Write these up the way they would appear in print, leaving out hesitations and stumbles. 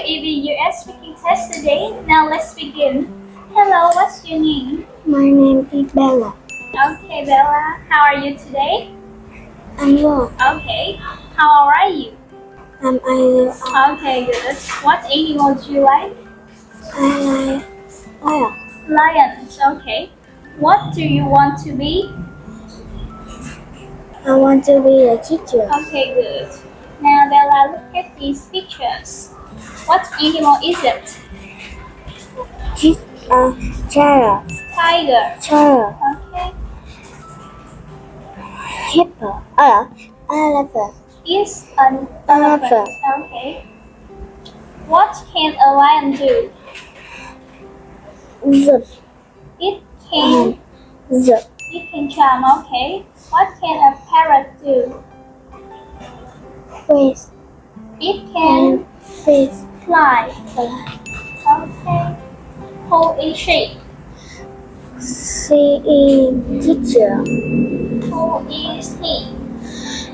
VI冶speaking test today. Now let's begin. Hello, what's your name? My name is Bella. Okay, Bella. How are you today? I'm good. Okay. How old are you? I'm 8. Okay, good. What animal do you like? I like Lions. Okay. What do you want to be? I want to be a teacher. Okay, good. Now, Bella, look at these pictures. What animal is it? Child. Tiger. Child. Okay. Hippo. Elephant. Is an elephant. Okay. What can a lion do? Zip. It can. Zip. It can jump. Okay. What can a parrot do? Fish. It can Fish. fly. Okay. Who is she? She is teacher. Who is he?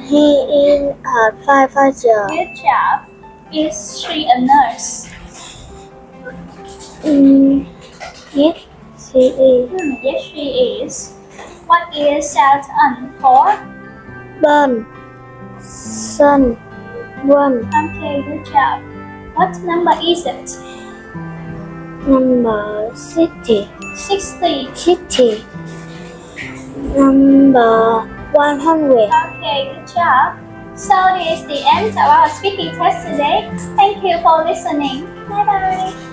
He is a firefighter. Good job. Is she a nurse? Yes, she is. Yes, she is. What is Saturn for? Burn. Sun. One. Okay, good job. What number is it? Number 60. 60. 60. Number 100. Okay, good job. So this is the end of our speaking test today. Thank you for listening. Bye bye.